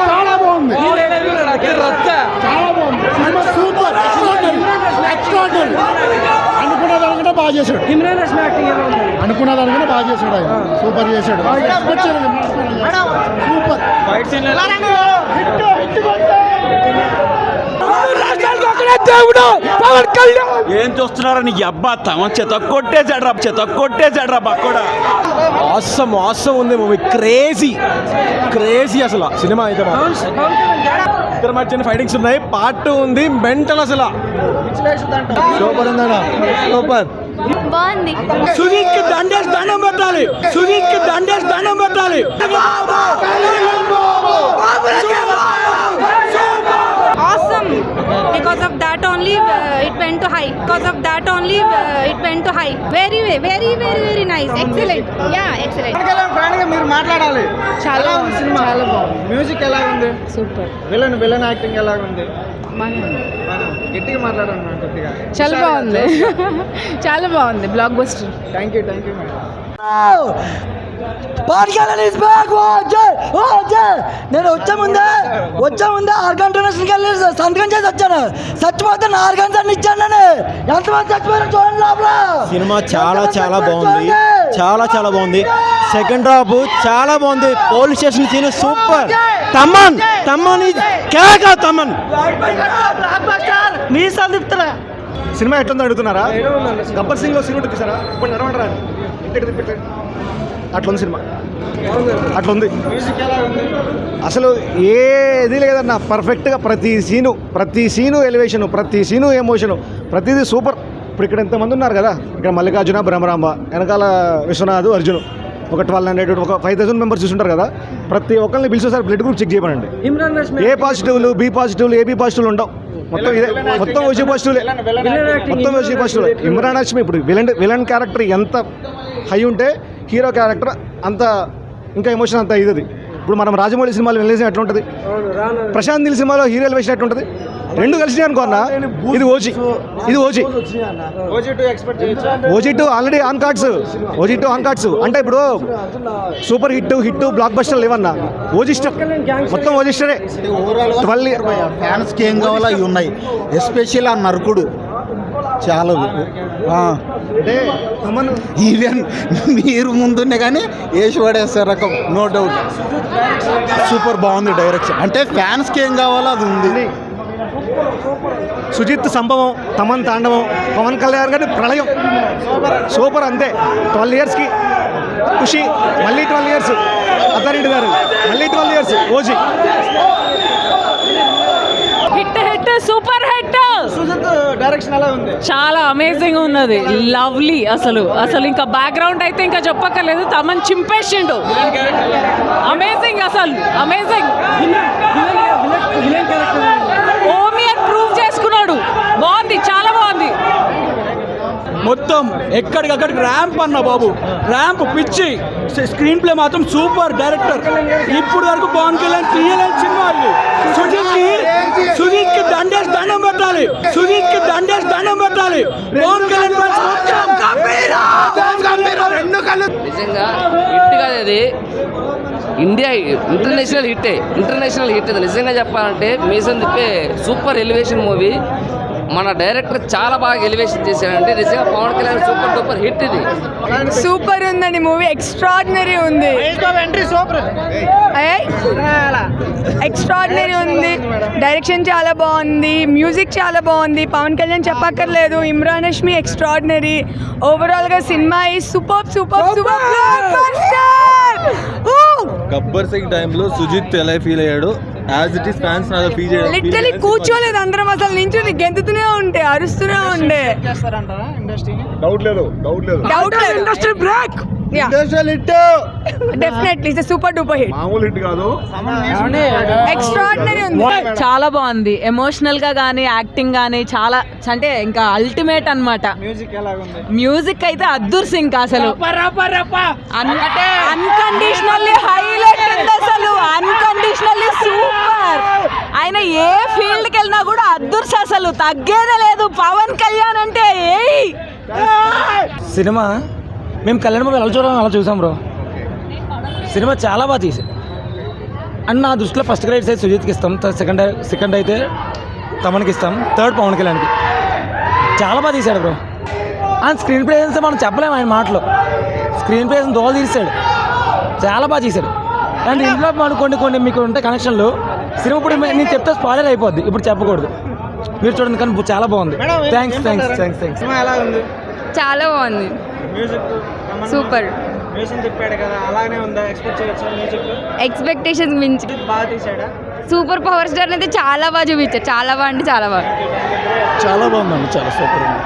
చాలా బాగుంది, చాలా బాగుంది సినిమా. Super, extraordinary. అనుకున్న దానికంటే బాగా చేశాడు. అనుకున్న దానికంటే బాగా చేశాడు ఆయన. సూపర్ చేశాడు. సూపర్. ఏం చూస్తున్నారా నీ అబ్బా? తమ చెత్త కొట్టేశాడు రా బక్కడా. ఆసమ్ ఉంది మూవీ. క్రేజీ అసలు సినిమా అయితే. ఇద్దరు మధ్యన ఫైటింగ్స్ ఉన్నాయి. పార్ట్ 2 ఉంది. మెంటల్ అసలు. సూపర్ ఉందన్న, సూపర్ బాగుంది. సుజిత్ కి దండం పెట్టాలి. Awesome. Because of that only it went to high. Very nice. Excellent. Yeah, excellent. మీరు మాట్లాడాలి. చాలా సినిమా చాలా బాగుంది. మ్యూజిక్ ఎలా ఉంది? సూపర్. విలన్ యాక్టింగ్ ఎలా ఉంది? గట్టిగా మాట్లాడండి. చాలా బాగుంది. చాలా బాగుంది. Block buster. Thank you madam. నేను వచ్చే ముందే 6 గంటల సంతకం చేసి వచ్చాను. చచ్చిపోతే 4 గంటలు ఇచ్చాను. నేను ఎంతమంది చచ్చిపోయారు చూడండి లోపల. సినిమా చాలా బాగుంది. సెకండ్ హాఫ్ చాలా బాగుంది. Police station scene super. Thaman మీసాలు తిప్పుతారా? సినిమా ఎట్లుందో అడుగుతున్నారా? గబ్బర్ సింగ్ లో సినిమా చూసారా? ఇప్పుడు నడవండి. అట్లుంది సినిమా. అట్లుంది. అసలు ఏది లేదన్న. పర్ఫెక్ట్గా ప్రతి సీను ఎలివేషను, ప్రతి సీను ఎమోషను, ప్రతిదీ సూపర్. ఇప్పుడు ఇక్కడ ఎంతమంది ఉన్నారు కదా. ఇక్కడ మల్లికార్జున, బ్రహ్మరాంబ, వెనకాల విశ్వనాథ్, అర్జున్, ఒక 1200 ఒక 5000 మెంబర్స్ చూసుంటారు కదా. ప్రతి ఒక్కరిని పిలిచేసారి బ్లడ్ గ్రూప్ చెక్ చేయమనండి. ఏ పాజిటివ్లు, బి పాజిటివ్లు, ఏబీ పాజిటివ్లు ఉండవు. మొత్తం ఓజీ పాజిటివ్లే. ఇమ్రాన్ హష్మి ఇప్పుడు విలన్ క్యారెక్టర్ ఎంత హై ఉంటే హీరో క్యారెక్టర్ అంత ఇంకా ఎమోషన్ అంత ఇది. ఇప్పుడు మనం రాజమౌళి సినిమాలో వెళ్ళేసిన ఎట్లా ఉంటుంది, ప్రశాంత్ నీల్ సినిమాలో హీరో ఎలివేషన్ ఎట్లా ఉంటుంది, రెండు కలిసి అనుకోన్నా. ఇది OG. OG2 already on cards. అంటే ఇప్పుడు సూపర్ హిట్ బ్లాక్ బస్టర్ లేవన్నా. ఓజీ స్టార్ మొత్తం ఓజీ స్టారే. ఫ్యాన్స్కి ఏం కావాలో అవి ఉన్నాయి. ఎస్పెషల్ ఆ నరకుడు చాలా. ఈవెన్ మీరు ముందునే కానీ వేసి పడేస్తారు రకం, నో డౌట్. సూపర్ బాగుంది డైరెక్షన్. అంటే ఫ్యాన్స్కి ఏం కావాలో అది ఉంది. సుజిత్ సంభవం, తమన్ తాండవం, పవన్ కళ్యాణ్ గారి ప్రళయం సూపర్. అంతే 12 ఇయర్స్కి ఖుషి, మళ్ళీ 12 ఇయర్స్ అత్తారెడ్డి గారు, మళ్ళీ 12 years OG. Super hit. Direction ఎలా ఉంది? చాలా అమేజింగ్ ఉన్నది. లవ్లీ. అసలు ఇంకా బ్యాక్గ్రౌండ్ అయితే ఇంకా చెప్పక్కర్లేదు. తమన్ చింపేసిండు. అమేజింగ్. ఓమి అని ప్రూవ్ చేసుకున్నాడు. బాగుంది, చాలా బాగుంది. మొత్తం ఎక్కడికక్కడికి ర్యాంప్ అన్న బాబు. ర్యాంప్ పిచ్చి. స్క్రీన్ ప్లే మాత్రం సూపర్. డైరెక్టర్ ఇప్పుడు వరకు పవన్ కళ్యాణ్ తీయలేని సినిమా ఇది. సుజిత్ కి దండం పెట్టాలి. పవన్ కళ్యాణ్ నిజంగా హిట్ కాదు అది. ఇంటర్నేషనల్ హిట్ అది. నిజంగా చెప్పాలంటే మీసం తిప్పే సూపర్ ఎలివేషన్ మూవీ. మన డైరెక్టర్ చాలా బాగా ఎలివేషన్ చేశాడంటే నిజంగా Pawan Kalyan super duper hit ఇది. సూపర్ ఉందండి మూవీ. ఎక్స్ట్రాడినరీ ఉంది. డైరెక్షన్ చాలా బాగుంది. మ్యూజిక్ చాలా బాగుంది. పవన్ కళ్యాణ్ చెప్పక్కర్లేదు. ఇమ్రాన్ హష్మి ఎక్స్ట్రాడినరీ. ఓవరాల్ గా సినిమా సూపర్. గబ్బర్ సింగ్ టైంలో సుజిత్ ఎలా ఫీల్ అయ్యాడు, as it is fans literally కూర్చోలేదు అందరం. అసలు నుంచి గెంతుతూనే ఉంటే, అరుస్తూనే ఉండే. డౌట్ లేదు. Industry break. Definitely it's super duper hit. మామూలు హిట్ కాదు, ఎక్స్ట్రాడినరీ ఉంది. చాలా బాగుంది. ఎమోషనల్ గా గానీ, యాక్టింగ్ గానీ చాలా, అంటే ఇంకా అల్టిమేట్ అన్నమాట. మ్యూజిక్ అయితే అద్దూర్ సింగ్ అసలు అన్కండిషనల్లీ హైలైట్ ఉంది. అసలు అన్కండిషనల్లీ సూపర్. ఆయన ఏ ఫీల్డ్ కి వెళ్ళినా కూడా అద్దూర్స్, అసలు తగ్గేదే లేదు. పవన్ కళ్యాణ్ అంటే సినిమా మేము కళ్యాణ్ బాబు ఎలా చూసాం బ్రో. సినిమా చాలా బాగా తీసాం. అండ్ నా దృష్టిలో ఫస్ట్ గ్రేడ్స్ అయితే సుజిత్కి ఇస్తాం, సెకండ్ అయితే తమన్కి ఇస్తాం, థర్డ్ పవన్ కళ్యాణ్కి. చాలా బాగా తీశాడు బ్రో. అండ్ స్క్రీన్ ప్రెజెన్స్ మనం చెప్పలేము ఆయన మాటలో. స్క్రీన్ ప్రెజెన్స్ దోలు తీసాడు, చాలా బాగా తీశాడు. అండ్ ఇంట్లో మనం కొన్ని మీకు ఉంటాయి కనెక్షన్లు. సినిమా ఇప్పుడు నేను చెప్తే స్పాయిలర్ అయిపోద్ది, ఇప్పుడు చెప్పకూడదు. మీరు చూడండి కానీ చాలా బాగుంది. థ్యాంక్స్. సినిమా ఎలా ఉంది? చాలా బాగుంది, మ్యూజిక్ సూపర్. మ్యూజిక్ చెప్పాడు కదా, అలానే ఉందా? ఎక్స్పెక్ట్ చేయొచ్చా మ్యూజిక్? ఎక్స్పెక్టేషన్స్ మించి బాగా తీసాడా? సూపర్ పవర్ స్టార్ అయితే చాలా బాగా చూపించారు, చాలా బాగా అంటే చాలా బాగా. చాలా బాగుందండి, చాలా సూపర్ ఉంది.